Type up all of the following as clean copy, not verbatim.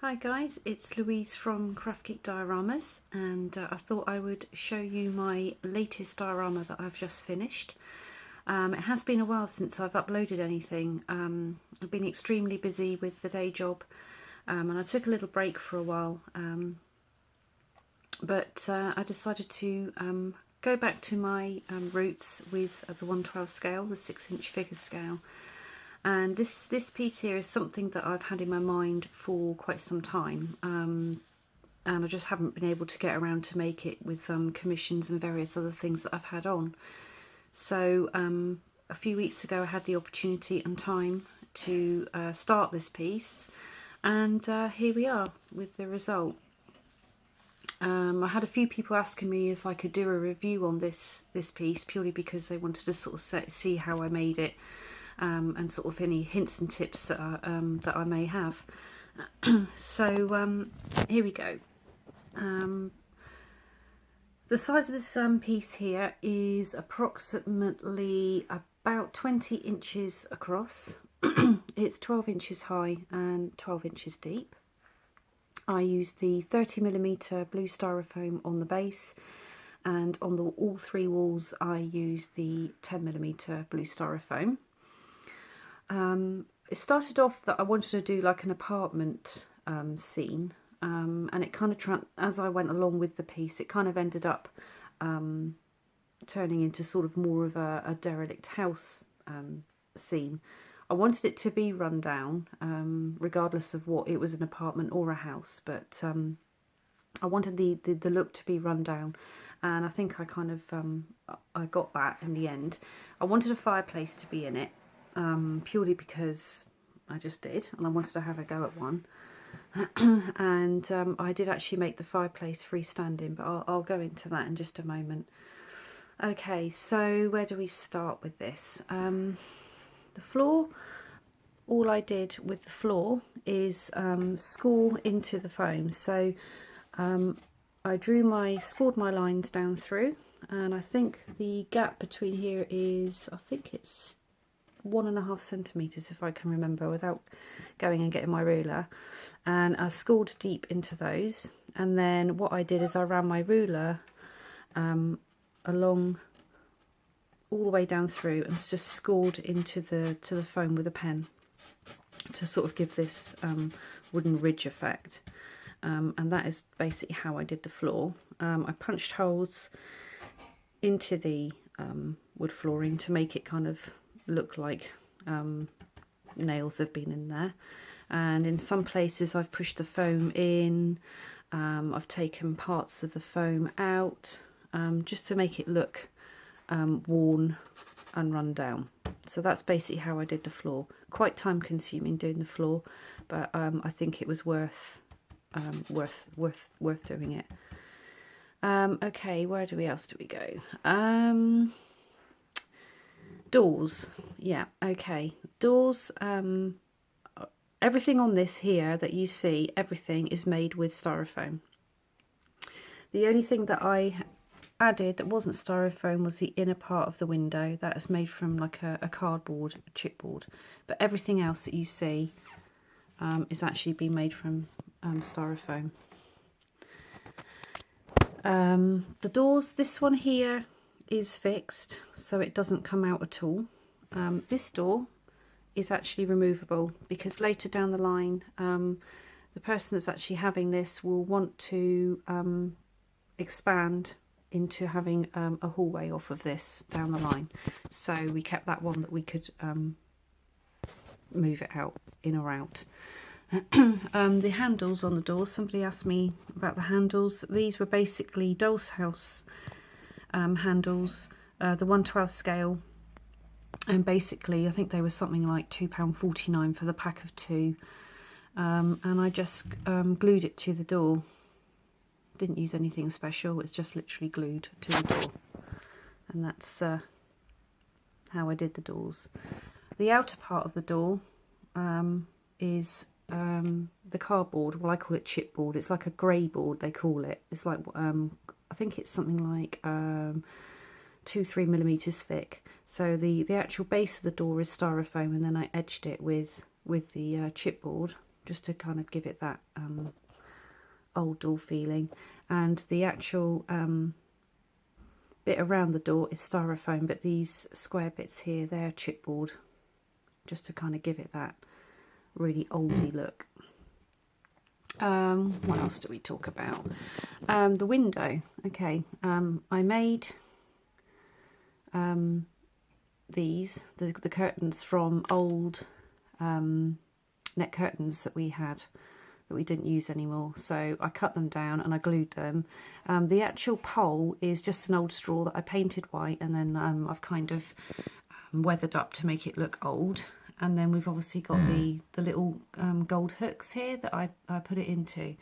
Hi guys, it's Louise from Craft Geek Dioramas, and I thought I would show you my latest diorama that I've just finished. It has been a while since I've uploaded anything. I've been extremely busy with the day job, and I took a little break for a while, but I decided to go back to my roots with the 1/12 scale, the 6-inch figure scale. And this piece here is something that I've had in my mind for quite some time, and I just haven't been able to get around to make it with commissions and various other things that I've had on. So a few weeks ago I had the opportunity and time to start this piece, and here we are with the result. I had a few people asking me if I could do a review on this piece, purely because they wanted to sort of see how I made it. And sort of any hints and tips that I may have. So here we go. The size of this piece here is approximately about 20 inches across. It's 12 inches high and 12 inches deep. I used the 30mm blue styrofoam on the base, and on all three walls I used the 10mm blue styrofoam. It started off that I wanted to do like an apartment scene, and it kind of, as I went along with the piece, it kind of ended up turning into sort of more of a derelict house scene. I wanted it to be run down, regardless of what it was, an apartment or a house, but I wanted the look to be run down, and I think I kind of I got that in the end. I wanted a fireplace to be in it. Purely because I just did, and I wanted to have a go at one. And I did actually make the fireplace freestanding, but I'll go into that in just a moment. Okay, so where do we start with this? The floor, all I did with the floor is score into the foam. So I scored my lines down through, and I think the gap between here is, I think it's 1.5 centimeters, if I can remember, without going and getting my ruler, and I scored deep into those. And then what I did is I ran my ruler along all the way down through and just scored into the foam with a pen to sort of give this wooden ridge effect, and that is basically how I did the floor. I punched holes into the wood flooring to make it kind of look like nails have been in there, and in some places I've pushed the foam in. I've taken parts of the foam out, just to make it look worn and run down. So that's basically how I did the floor. Quite time consuming doing the floor, but I think it was worth doing it. Okay, where else do we go? Doors, yeah, okay. Doors, everything on this here that you see, everything is made with styrofoam. The only thing that I added that wasn't styrofoam was the inner part of the window. That is made from like a cardboard, a chipboard. But everything else that you see is actually been made from styrofoam. The doors, this one here is fixed, so it doesn't come out at all. This door is actually removable, because later down the line the person that's actually having this will want to expand into having a hallway off of this down the line, so we kept that one that we could move it out, in or out. The handles on the doors, somebody asked me about the handles. These were basically Doll's House handles, the 1/12 scale, and basically I think they were something like £2.49 for the pack of 2, and I just glued it to the door. Didn't use anything special, it's just literally glued to the door, and that's how I did the doors. The outer part of the door is the cardboard. Well, I call it chipboard. It's like a grey board, they call it. It's like I think it's something like 2-3 millimeters thick. So the actual base of the door is styrofoam, and then I edged it with the chipboard, just to kind of give it that old door feeling. And the actual bit around the door is styrofoam, but these square bits here, they're chipboard, just to kind of give it that really oldie look. What else do we talk about? The window. Okay, I made these, the curtains from old net curtains that we had, that we didn't use anymore. So I cut them down and I glued them. The actual pole is just an old straw that I painted white, and then I've kind of weathered up to make it look old. And then we've obviously got the little gold hooks here that I put it into.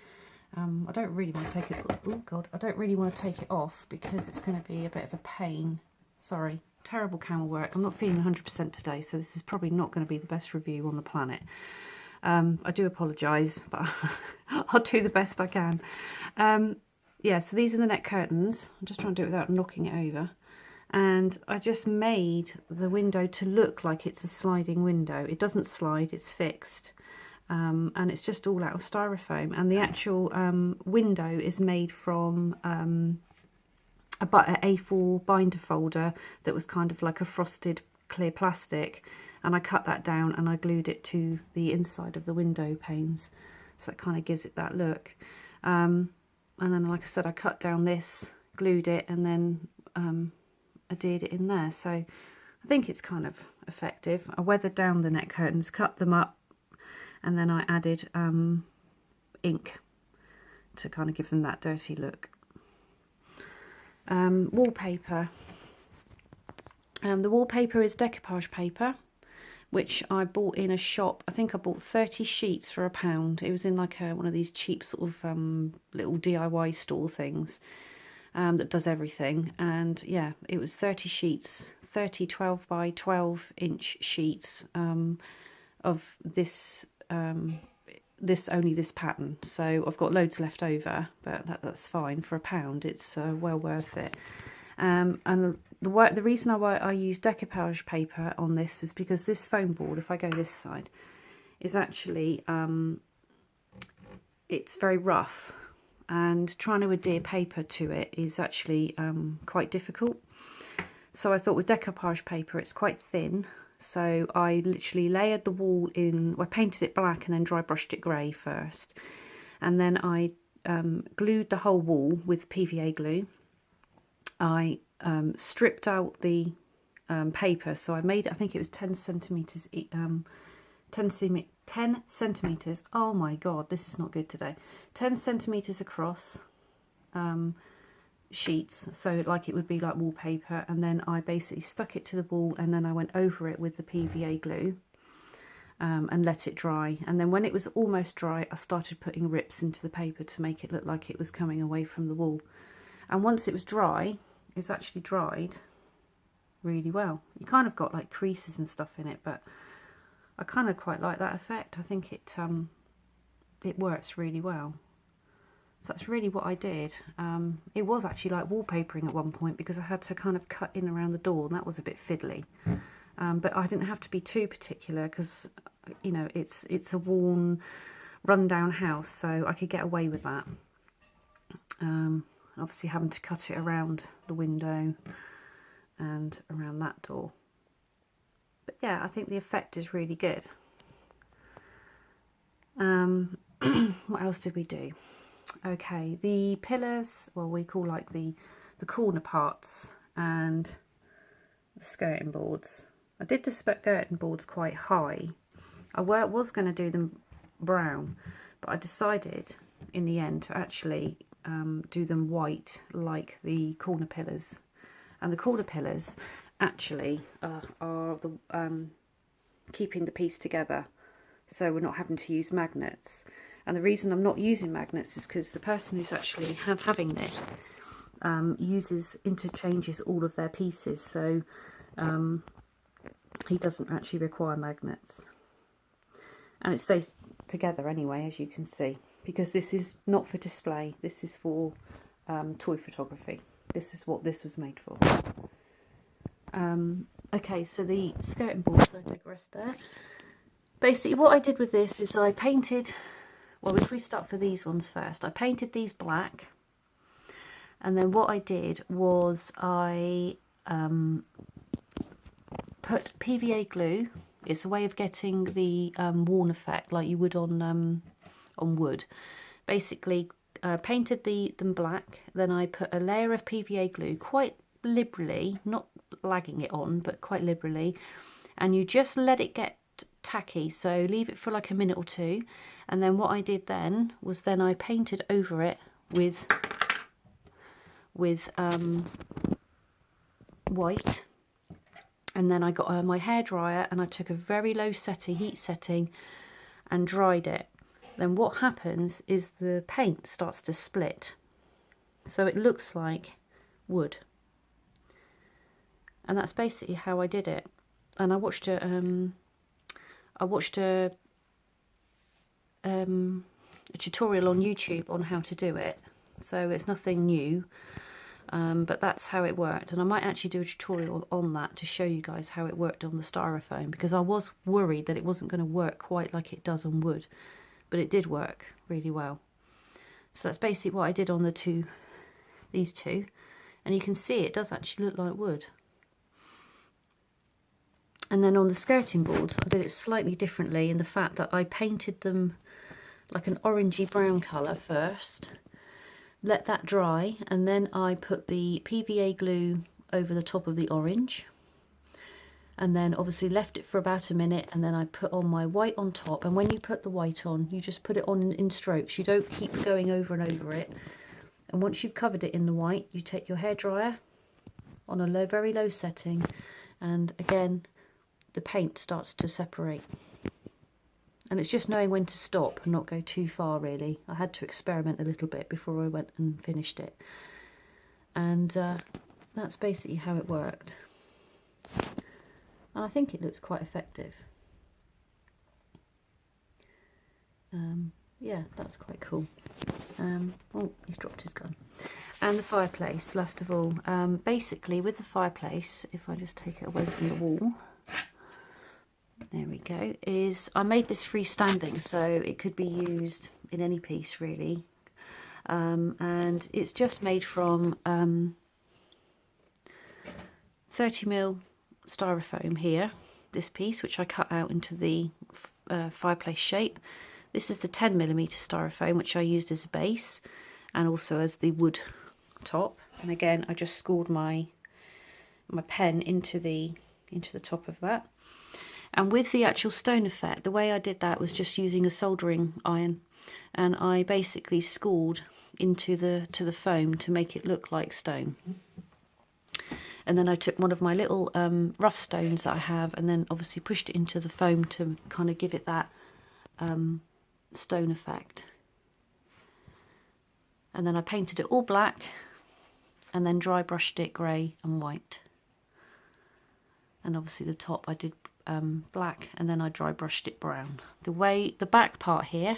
I don't really want to take it. Oh God, I don't really want to take it off because it's going to be a bit of a pain. Sorry, terrible camera work. I'm not feeling 100% today, so this is probably not going to be the best review on the planet. I do apologise, but I'll do the best I can. Yeah, so these are the net curtains. I'm just trying to do it without knocking it over. And I just made the window to look like it's a sliding window. It doesn't slide, it's fixed. And it's just all out of styrofoam. And the actual window is made from a A4 binder folder that was kind of like a frosted clear plastic. And I cut that down and I glued it to the inside of the window panes. So it kind of gives it that look. And then, like I said, I cut down this, glued it, and then adhered it in there. So I think it's kind of effective. I weathered down the net curtains, cut them up, and then I added ink to kind of give them that dirty look. Wallpaper. The wallpaper is decoupage paper, which I bought in a shop. I think I bought 30 sheets for £1. It was in like one of these cheap sort of little DIY store things that does everything. And yeah, it was 30 sheets, 30 12 by 12 inch sheets of this only this pattern. So I've got loads left over, but that's fine for £1. It's well worth it. And the reason why I use decoupage paper on this was because this foam board, if I go this side, is actually it's very rough, and trying to adhere paper to it is actually quite difficult. So I thought with decoupage paper it's quite thin, so I literally layered the wall in. I painted it black and then dry brushed it grey first, and then I glued the whole wall with PVA glue. I stripped out the paper, so I made, I think it was 10 centimetres, 10 centimetres, oh my god, this is not good today, 10 centimetres across sheets, so like it would be like wallpaper, and then I basically stuck it to the wall, and then I went over it with the PVA glue and let it dry. And then when it was almost dry, I started putting rips into the paper to make it look like it was coming away from the wall. And once it was dry, it's actually dried really well. You kind of got like creases and stuff in it, but I kind of quite like that effect. I think it works really well. So that's really what I did. It was actually like wallpapering at one point because I had to kind of cut in around the door, and that was a bit fiddly. But I didn't have to be too particular because, you know, it's a worn, run-down house, so I could get away with that. Obviously having to cut it around the window and around that door. But yeah, I think the effect is really good. What else did we do? Okay, the pillars, well, we call like the corner parts and the skirting boards. I did the skirting boards quite high. I was going to do them brown, but I decided in the end to actually do them white like the corner pillars. And the corner pillars actually are the keeping the piece together, so we're not having to use magnets. And the reason I'm not using magnets is because the person who's actually having this interchanges all of their pieces, so he doesn't actually require magnets. And it stays together anyway, as you can see, because this is not for display, this is for toy photography. This is what this was made for. Okay, so the skirting boards, I digress there. Basically what I did with this is I painted, well, if we start for these ones first, I painted these black, and then what I did was I put PVA glue. It's a way of getting the worn effect like you would on wood. Basically painted them black, then I put a layer of PVA glue quite liberally, not lagging it on, but quite liberally, and you just let it get tacky, so leave it for like a minute or two, and then what I did then was I painted over it with white, and then I got my hairdryer and I took a very low heat setting and dried it. Then what happens is the paint starts to split, so it looks like wood, and that's basically how I did it. And I watched a tutorial on YouTube on how to do it, so it's nothing new, but that's how it worked. And I might actually do a tutorial on that to show you guys how it worked on the styrofoam, because I was worried that it wasn't going to work quite like it does on wood, but it did work really well. So that's basically what I did on these two, and you can see it does actually look like wood. And then on the skirting boards, I did it slightly differently in the fact that I painted them like an orangey brown colour first, let that dry, and then I put the PVA glue over the top of the orange, and then obviously left it for about a minute, and then I put on my white on top. And when you put the white on, you just put it on in strokes, you don't keep going over and over it. And once you've covered it in the white, you take your hairdryer on a very low setting, and again the paint starts to separate. And it's just knowing when to stop and not go too far, really. I had to experiment a little bit before I went and finished it. And that's basically how it worked. And I think it looks quite effective. Yeah, that's quite cool. Oh, he's dropped his gun. And the fireplace, last of all. Basically, with the fireplace, if I just take it away from the wall, there we go, I made this freestanding, so it could be used in any piece really. And it's just made from 30mm styrofoam here, this piece, which I cut out into the fireplace shape. This is the 10mm styrofoam, which I used as a base and also as the wood top. And again, I just scored my pen into the top of that. And with the actual stone effect, the way I did that was just using a soldering iron, and I basically scored into the foam to make it look like stone. And then I took one of my little rough stones that I have, and then obviously pushed it into the foam to kind of give it that stone effect. And then I painted it all black, and then dry brushed it grey and white. And obviously the top I did black, and then I dry brushed it brown. The back part here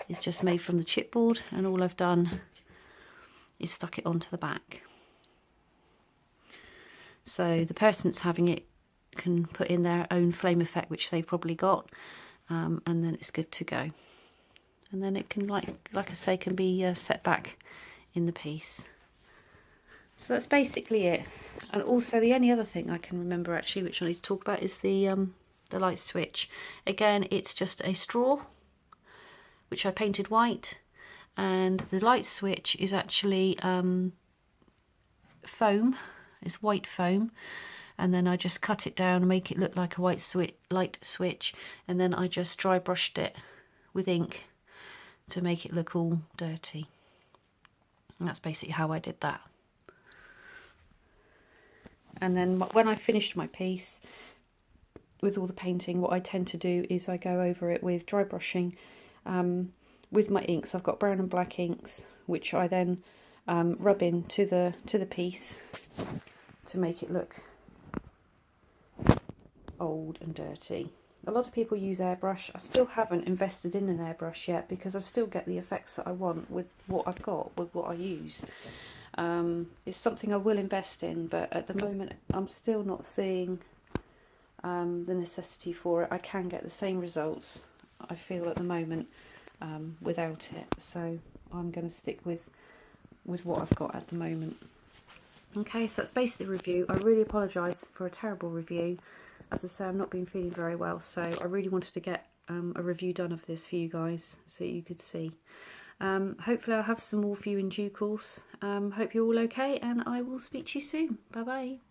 is just made from the chipboard, and all I've done is stuck it onto the back. So the person that's having it can put in their own flame effect, which they've probably got, and then it's good to go. And then it can, like I say, can be set back in the piece. So that's basically it. And also the only other thing I can remember actually, which I need to talk about, is the light switch. Again, it's just a straw which I painted white, and the light switch is actually foam. It's white foam, and then I just cut it down and make it look like a white light switch, and then I just dry brushed it with ink to make it look all dirty. And that's basically how I did that. And then when I finished my piece with all the painting, what I tend to do is I go over it with dry brushing with my inks. I've got brown and black inks, which I then rub into the piece to make it look old and dirty. A lot of people use airbrush. I still haven't invested in an airbrush yet, because I still get the effects that I want with what I've got, with what I use. It's something I will invest in, but at the moment I'm still not seeing the necessity for it. I can get the same results, I feel, at the moment without it. So I'm going to stick with what I've got at the moment. Okay, so that's basically the review. I really apologise for a terrible review. As I say, I've not been feeling very well, so I really wanted to get a review done of this for you guys so you could see. Hopefully I'll have some more for you in due course. Hope you're all okay, and I will speak to you soon. Bye bye.